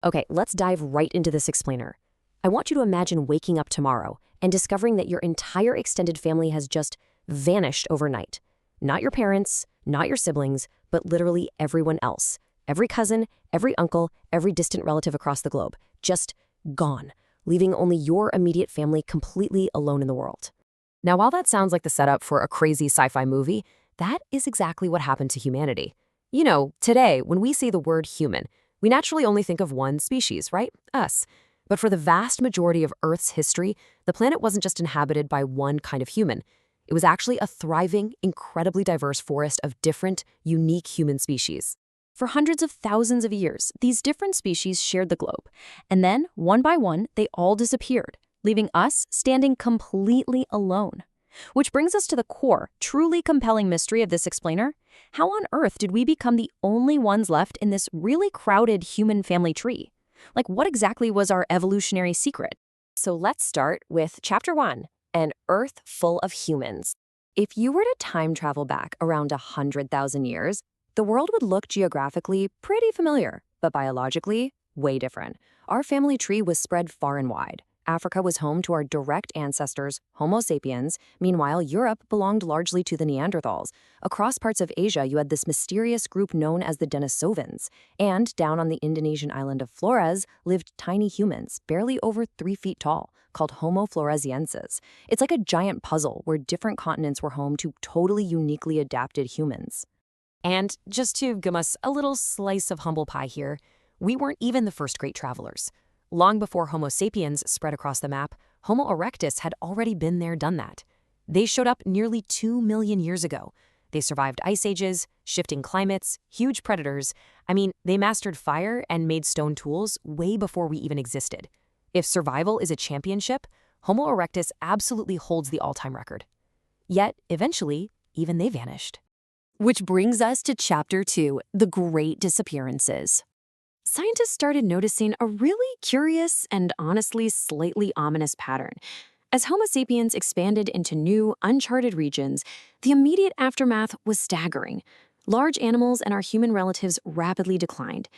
Okay, let's dive right into this explainer. I want you to imagine waking up tomorrow and discovering that your entire extended family has just vanished overnight. Not your parents, not your siblings, but literally everyone else. Every cousin, every uncle, every distant relative across the globe. Just gone, leaving only your immediate family completely alone in the world. Now, while that sounds like the setup for a crazy sci-fi movie, that is exactly what happened to humanity. You know, today, when we say the word human, we naturally only think of one species, right? Us. But for the vast majority of Earth's history, the planet wasn't just inhabited by one kind of human. It was actually a thriving, incredibly diverse forest of different, unique human species. For hundreds of thousands of years, these different species shared the globe. And then, one by one, they all disappeared, leaving us standing completely alone. Which brings us to the core, truly compelling mystery of this explainer. How on earth did we become the only ones left in this really crowded human family tree? Like, what exactly was our evolutionary secret? So let's start with Chapter 1, An Earth Full of Humans. If you were to time travel back around 100,000 years, the world would look geographically pretty familiar, but biologically, way different. Our family tree was spread far and wide. Africa was home to our direct ancestors, Homo sapiens. Meanwhile, Europe belonged largely to the Neanderthals. Across parts of Asia, you had this mysterious group known as the Denisovans. And down on the Indonesian island of Flores lived tiny humans, barely over 3 feet tall, called Homo floresiensis. It's like a giant puzzle where different continents were home to totally uniquely adapted humans. And just to give us a little slice of humble pie here, we weren't even the first great travelers. Long before Homo sapiens spread across the map, Homo erectus had already been there, done that. They showed up nearly 2 million years ago. They survived ice ages, shifting climates, huge predators. I mean, they mastered fire and made stone tools way before we even existed. If survival is a championship, Homo erectus absolutely holds the all-time record. Yet, eventually, even they vanished. Which brings us to Chapter 2, The Great Disappearances. Scientists started noticing a really curious and honestly slightly ominous pattern. As Homo sapiens expanded into new, uncharted regions, the immediate aftermath was staggering. Large animals and our human relatives rapidly declined.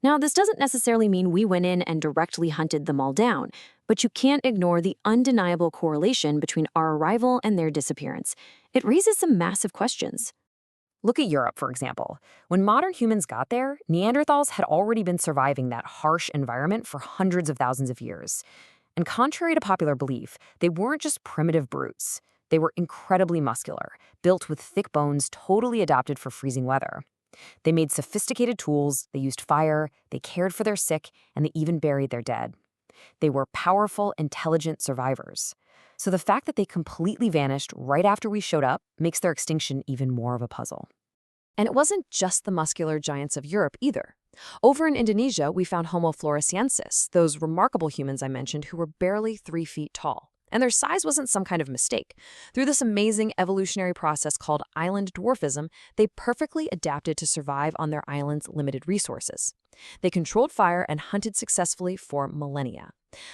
Now, this doesn't necessarily mean we went in and directly hunted them all down, but you can't ignore the undeniable correlation between our arrival and their disappearance. It raises some massive questions. Look at Europe, for example. When modern humans got there, Neanderthals had already been surviving that harsh environment for hundreds of thousands of years. And contrary to popular belief, they weren't just primitive brutes. They were incredibly muscular, built with thick bones totally adapted for freezing weather. They made sophisticated tools, they used fire, they cared for their sick, and they even buried their dead. They were powerful, intelligent survivors. So the fact that they completely vanished right after we showed up makes their extinction even more of a puzzle. And it wasn't just the muscular giants of Europe either. Over in Indonesia, we found Homo floresiensis, those remarkable humans I mentioned who were barely 3 feet tall. And their size wasn't some kind of mistake. Through this amazing evolutionary process called island dwarfism, they perfectly adapted to survive on their island's limited resources. They controlled fire and hunted successfully for millennia.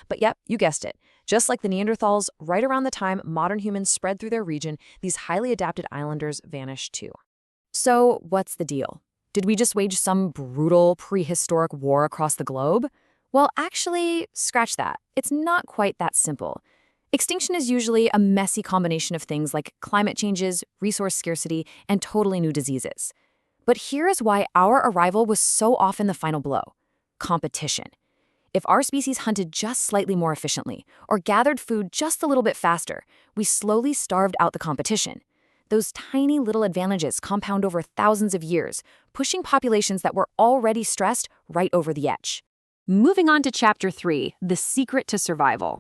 But yep, you guessed it. Just like the Neanderthals, right around the time modern humans spread through their region, these highly adapted islanders vanished too. So what's the deal? Did we just wage some brutal prehistoric war across the globe? Well, actually, scratch that. It's not quite that simple. Extinction is usually a messy combination of things like climate changes, resource scarcity, and totally new diseases. But here is why our arrival was so often the final blow: competition. If our species hunted just slightly more efficiently or gathered food just a little bit faster, we slowly starved out the competition. Those tiny little advantages compound over thousands of years, pushing populations that were already stressed right over the edge. Moving on to Chapter 3, The Secret to Survival.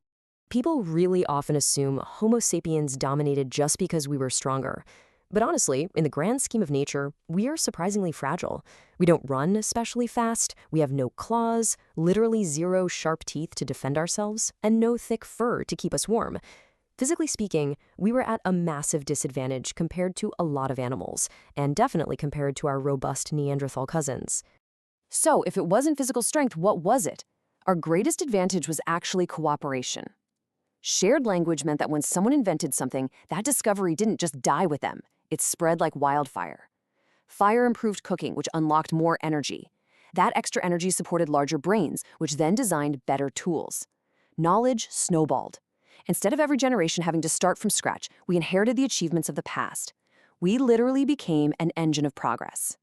People really often assume Homo sapiens dominated just because we were stronger. But honestly, in the grand scheme of nature, we are surprisingly fragile. We don't run especially fast, we have no claws, literally 0 sharp teeth to defend ourselves, and no thick fur to keep us warm. Physically speaking, we were at a massive disadvantage compared to a lot of animals, and definitely compared to our robust Neanderthal cousins. So, if it wasn't physical strength, what was it? Our greatest advantage was actually cooperation. Shared language meant that when someone invented something, that discovery didn't just die with them. It spread like wildfire. Fire improved cooking, which unlocked more energy. That extra energy supported larger brains, which then designed better tools. Knowledge snowballed. Instead of every generation having to start from scratch, we inherited the achievements of the past. We literally became an engine of progress.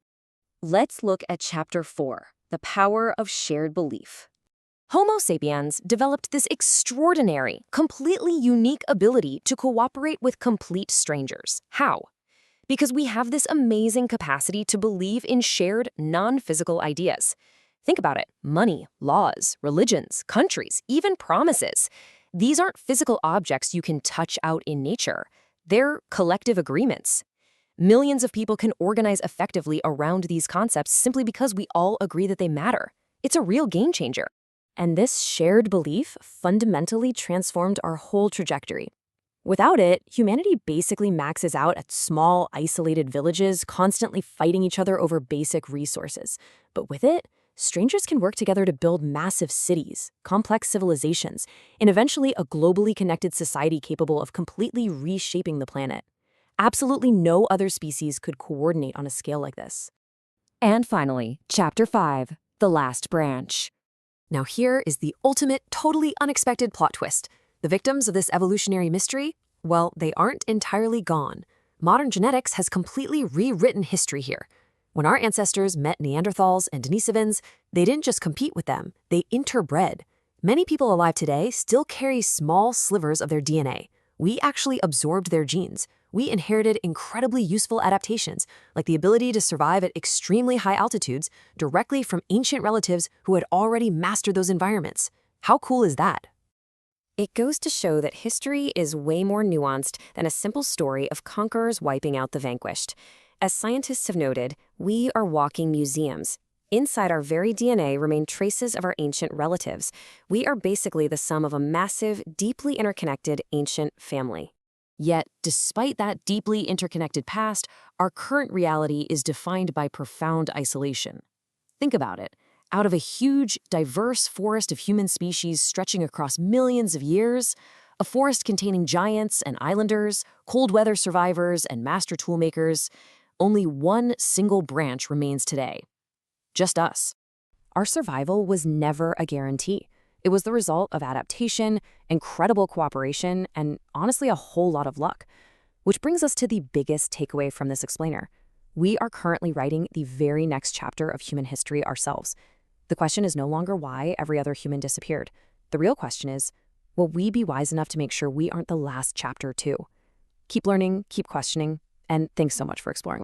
Let's look at Chapter 4, the power of shared belief. Homo sapiens developed this extraordinary, completely unique ability to cooperate with complete strangers. How? Because we have this amazing capacity to believe in shared, non-physical ideas. Think about it. Money, laws, religions, countries, even promises. These aren't physical objects you can touch out in nature. They're collective agreements. Millions of people can organize effectively around these concepts simply because we all agree that they matter. It's a real game changer. And this shared belief fundamentally transformed our whole trajectory. Without it, humanity basically maxes out at small, isolated villages, constantly fighting each other over basic resources. But with it, strangers can work together to build massive cities, complex civilizations, and eventually a globally connected society capable of completely reshaping the planet. Absolutely no other species could coordinate on a scale like this. And finally, Chapter 5, the last branch. Now here is the ultimate, totally unexpected plot twist. The victims of this evolutionary mystery, well, they aren't entirely gone. Modern genetics has completely rewritten history here. When our ancestors met Neanderthals and Denisovans, they didn't just compete with them, they interbred. Many people alive today still carry small slivers of their DNA. We actually absorbed their genes. We inherited incredibly useful adaptations, like the ability to survive at extremely high altitudes directly from ancient relatives who had already mastered those environments. How cool is that? It goes to show that history is way more nuanced than a simple story of conquerors wiping out the vanquished. As scientists have noted, we are walking museums. Inside our very DNA remain traces of our ancient relatives. We are basically the sum of a massive, deeply interconnected ancient family. Yet, despite that deeply interconnected past, our current reality is defined by profound isolation. Think about it. Out of a huge, diverse forest of human species stretching across millions of years, a forest containing giants and islanders, cold weather survivors, and master toolmakers, only one single branch remains today. Just us. Our survival was never a guarantee. It was the result of adaptation, incredible cooperation, and honestly a whole lot of luck. Which brings us to the biggest takeaway from this explainer. We are currently writing the very next chapter of human history ourselves. The question is no longer why every other human disappeared. The real question is, will we be wise enough to make sure we aren't the last chapter too? Keep learning, keep questioning, and thanks so much for exploring.